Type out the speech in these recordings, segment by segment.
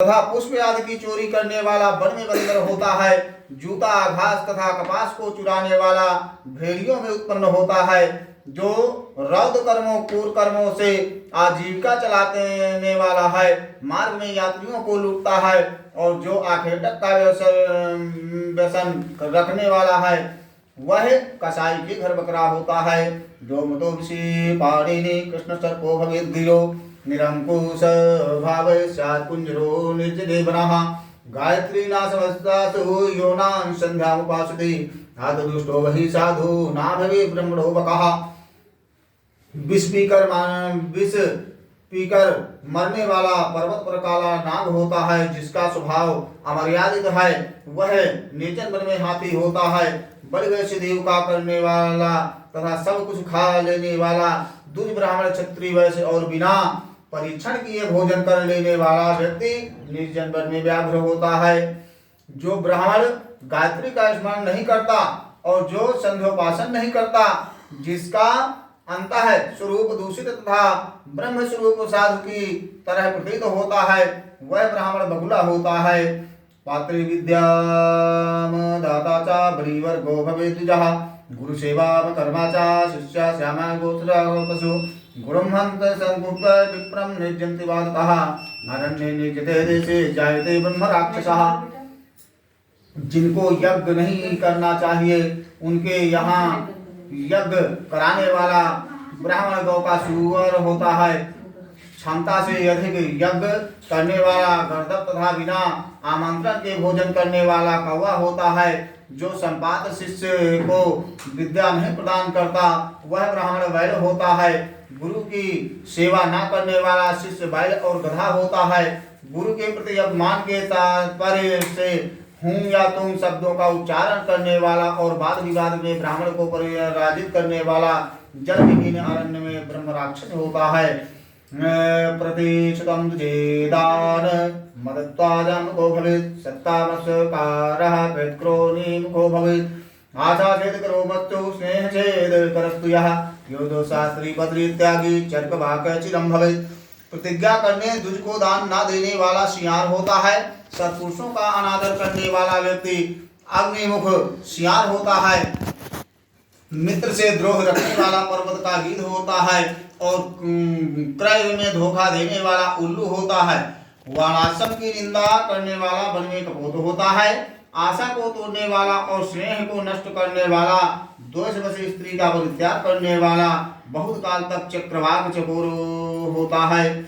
तथा पुष्प आदि की चोरी करने वाला वन में बंदर होता है। जूता, घास तथा कपास को चुराने वाला भेड़ियों में उत्पन्न होता है। जो रौद्र कर्मों, क्रूर कर्मों से आजीविका चलाने वाला है, मार्ग में यात्रियों को लूटता है, और जो आखेटक का व्यसन रखने वाला है, वह कसाई के घर बकरा होता है। जो मतो ऋषि पाणिनि कृष्ण सर्पो भवेद् गिरो निरंकुश भाव स्यात् कुंजरो निर्जदेवनः गायत्री नासमस्तासु योनां संध्यामुपासते आद दुष्टो वही साधु ना भवे ब्रह्मणो बकः। विष पीकर मरने वाला पर्वत पर काला नाग होता है, जिसका स्वभाव अमर्यादित है। वह निर्जन वन में हाथी होता है। बड़े वैश्य देव का करने वाला तथा सब कुछ खा लेने वाला, दुष्ट ब्राह्मण, क्षत्रिय, वैश्य और बिना परीक्षण किए भोजन कर लेने वाला व्यक्ति निर्जन वन में व्याघ्र होता है। जो ब्राह्मण गायत्री का स्मरण नहीं करता और जो संध्योपासन नहीं करता, जिसका अंतः स्वरूप दूषित तथा ब्रह्म स्वरूप साधु की तरह प्रतीत होता है, वह ब्राह्मण बगुला होता है। पात्रे विद्याम दाता च बलिवर्गो भवेत् द्विजः गुरु सेवा कर्मा च शिष्या श्यामा गोत्र पशु गुरुं हन्त संकुप विप्रं निर्जन्ति वादतः अरण्ये निर्जते देशे जायते ब्रह्म राक्षसः। जिनको यज्ञ नहीं करना चाहिए, उनके यहाँ यज्ञ कराने वाला ब्राह्मण गौ का सुअर होता है। क्षमता से अधिक यज्ञ करने वाला गर्दभ तथा बिना आमंत्रण के भोजन करने वाला कौवा होता है। जो संपात शिष्य को विद्या नहीं प्रदान करता, वह ब्राह्मण बैल होता है। गुरु की सेवा न करने वाला शिष्य बैल और गधा होता है। गुरु के प्रति अपमान के तात्पर्य से हूँ या तुम शब्दों का उच्चारण करने वाला और वाद विवाद में ब्राह्मण को पराजित करने वाला जल विहीन अरण्य में ब्रह्म राक्षस होता है। प्रतिशतम तुजेदान मदत्वाजमुखो भवेत् सत्तामस्कारः पेत्क्रोणीमुखो भवेत् आशा छेद करो मत्तु स्नेह छेद करस्तु यः यो दो शास्त्री बद्री त्यागी चर्क वाक चिरम भवेत्। प्रतिज्ञा करने दुज को दान ना देने वाला सियार होता है। सत्पुरुषों का अनादर करने वाला व्यक्ति अग्निमुख सियार होता है। मित्र से द्रोह रखने वाला पर्वत का गिद्ध होता है, और क्रय में धोखा देने वाला उल्लू होता है। वर्णाश्रम की निंदा करने वाला वन में कपोत होता है। आशा को तोड़ने वाला और स्नेह को नष्ट करने वाला, द्वेषवश स्त्री का परित्याग करने वाला बहुत काल तक चक्रवाक चकोर होता है।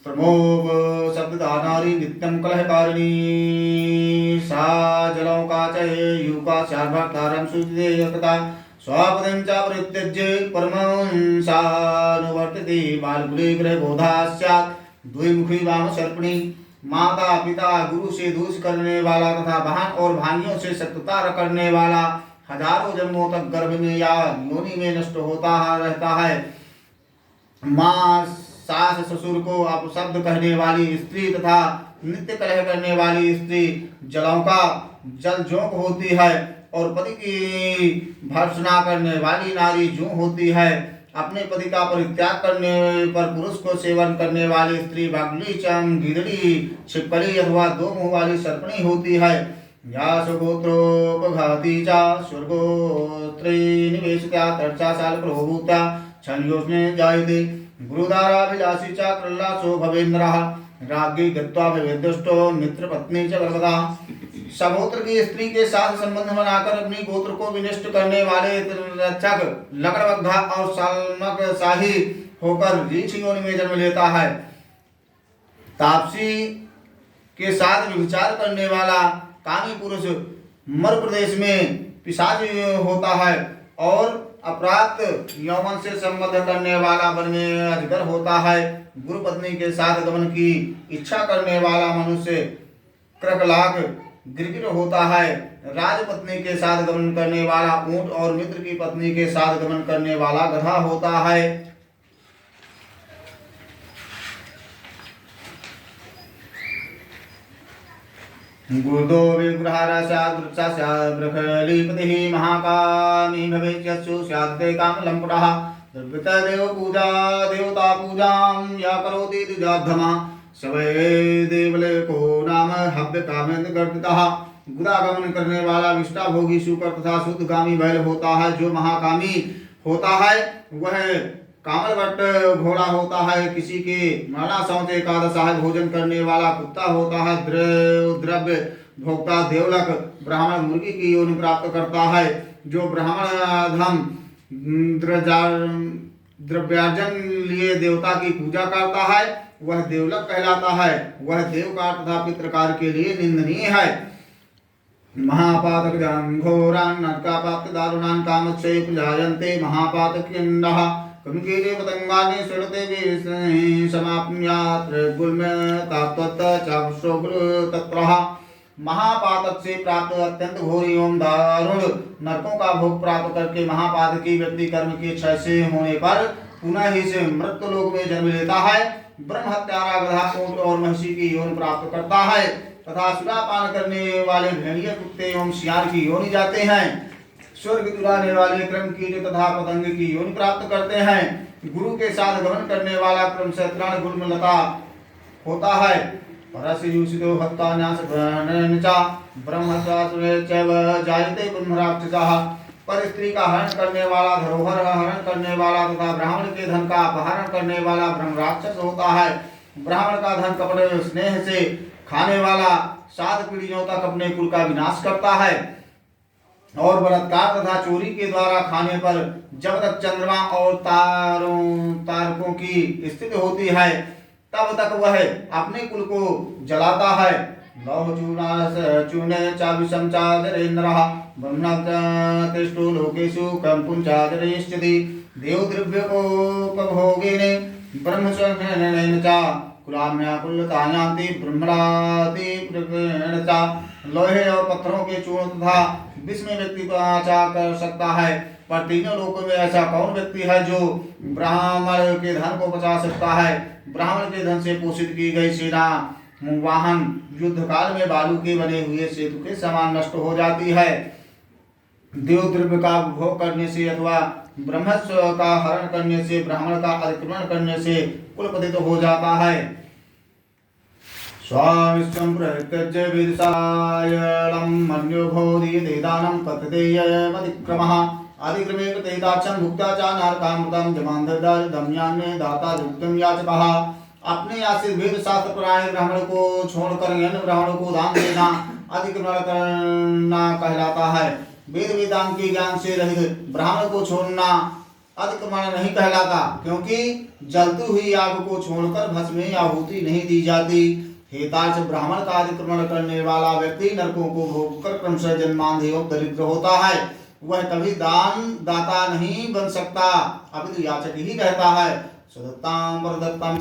प्रमोद शब्ददानारी नित्यं कलहकारिणी सा जलों का चये युका शार्भक्तारं सुदेयकता स्वापदं च परित्यज्य परमं सानुवर्तते बालकुले गृहबोधा स्यात् द्विमुखी वाम सर्पिणी। माता पिता गुरु से दूष करने वाला तथा बहन और भाइयों से शत्रुता करने वाला हजारों जन्मों तक गर्भ में या योनि में नष्ट होता रहता है। माँ, सास, ससुर को अपशब्द कहने वाली स्त्री तथा नित्य कलह करने वाली स्त्री जलों का जल जोंक होती है, और पति की भर्त्सना करने वाली नारी जूं होती है। अपने पति का परित्याग करने पर पुरुष को सेवन करने वाली स्त्री बागली, चम, गिदड़ी, छिपकली अथवा दो मुंह वाली सर्पणी होती है। या सुगोत्रोपघाती चा स्वर्गोत्रे निवेशिता तर्चा साल प्रभूता छन्योस्ने जायते गुरुदाराभिलाषी चा कृल्लासो भवेन्द्रः राज्ञी गत्वा भवेद्दुष्टो मित्र पत्नी च गर्भदा। समुद्र की स्त्री के साथ संबंध बनाकर अपनी गोत्र को विनष्ट करने वाले रक्षक लकड़बग्घा और साल्मक शाही होकर रीछ योनि में जन्म लेता है। तापसी के साथ विचार करने वाला कामी पुरुष मर प्रदेश में पिशाच होता है, और अप्राप्त यौवन से संबंध करने वाला वन में अजगर होता है। गुरु पत्नी के साथ गमन की इच्छा करने वाला मनुष्य क्रकलाक गिरगिट होता है। राजपत्नी के साथ गमन करने वाला ऊंट और मित्र की पत्नी के साथ गमन करने वाला गधा होता है। गुरुदो विग्रहाराशादृक्षास्याद्रखलीपतिः महाकामी भवेत् यस्सु स्याद्दे कामलम्पटः। देव पूजा देवता पूजां या करोति द्विजाधमा सवै देवले को नाम हव्य कामेन्द्र गर्दितः। गुदागमन करने वाला विष्टा भोगी शुकर तथा शुद्धगामी बैल होता है। जो महाकामी होता है वह कामलवट घोड़ा होता है। किसी के मरणासंत एकादश है भोजन करने वाला कुत्ता होता है। द्रव्य भोक्ता देवलक ब्राह्मण मुर्गी की योनि प्राप्त करता है। जो ब्राह्मण धन द्रव्यार्जन लिए देवता की पूजा करता है वह देवलक कहलाता है। वह देवकार तथा पितृकार के लिए निंदनीय है। महापातक घोरान नरकापात दारुणान कामक्षय जायन्ते महापातकिन्नः कमिकेले पतंगानि सृणते वे समाप्नुयात् गुल्म तात्वत् चावश्यो तत्रः। महापातक से प्राप्त अत्यंत घोर एवं दारुण नरकों का भोग प्राप्त करके महापातकी व्यक्ति कर्म के क्षय से होने पर पुनः ही से मृत्यु लोक में जन्म लेता है। ब्रह्म हत्यारा गधा ऊंट और महिषी की योनि प्राप्त करता है तथा सुरापान करने वाले भेड़िए कुत्ते एवं शियार की योनि जाते हैं। स्वर्ग दुराने वाले क्रम कीट तथा पतंग की योनि प्राप्त करते हैं। गुरु के साथ गमन करने वाला क्रम से तृण गुल्म लता होता है। परस्यूषितो हत्तान्यास च ब्रह्मस्वास्वे चैव जायते ब्रह्मराक्षसः। पर स्त्री का हरण करने वाला, धरोहर हरण करने वाला तथा ब्राह्मण के धन का अपहरण करने वाला ब्रह्मराक्षस होता है। ब्राह्मण का धन कपट स्नेह से खाने वाला 7 पीढ़ियों तक अपने कुल का विनाश करता है। और बलात्कार तथा चोरी के द्वारा खाने पर जब तक चंद्रमा और तारकों की स्थिति होती है तब तक वह अपने कुल को जलाता है। लौह चूर्णे चाविषं चादरेन्द्रः ब्रह्मणस्तिष्ठो लोकेषु कंपुं चादरेष्यति। देवद्रव्योपभोगेन ब्रह्मस्वनेन च कुलाम्या कुलतायान्ति ब्रह्मणाति प्रवेण च। लोहे और पत्थरों के चूर्ण तथा विष में व्यक्ति को आचा कर सकता है। पर तीनों लोकों में ऐसा कौन व्यक्ति है जो ब्राह्मण के धन को बचा सकता है। ब्राह्मण के धन से पोषित की गई सेना वाहन युद्ध काल में बालू के बने हुए सेतु के समान नष्ट हो जाती है। देवद्रव्य का उपभोग करने से अथवा ब्रह्मस्व का हरण करने से, ब्राह्मण का अतिक्रमण करने से कुल पतित हो जाता है। स्वामिष्टं प्रत्यज्य विदसायलं मन्यो भोदीयते दानं पततेयमतिक्रमः। अधिक्रमे कृते दाक्षं भुक्त्या च नारकामृतं जमान्धदारिदम्यान्ये दाता युक्तं याचकः। अपने आश्रित वेद शास्त्र पुराण ब्राह्मण को छोड़कर अन्य ब्राह्मणों को दान देना अतिक्रमण करना कहलाता है। वेद वेदांत के ज्ञान से रहित ब्राह्मण को छोड़ना अतिक्रमण नहीं कहलाता, क्योंकि जलती हुई आग को छोड़कर भस्म में आहुति नहीं दी जाती। हेतार्थ ब्राह्मण का अतिक्रमण करने वाला व्यक्ति नरकों को भोग कर क्रमशः जन्मांध एवं दरिद्र होता है। वह कभी दान दाता नहीं बन सकता, अपितु याचक ही रहता है। सदत्तां परदत्तां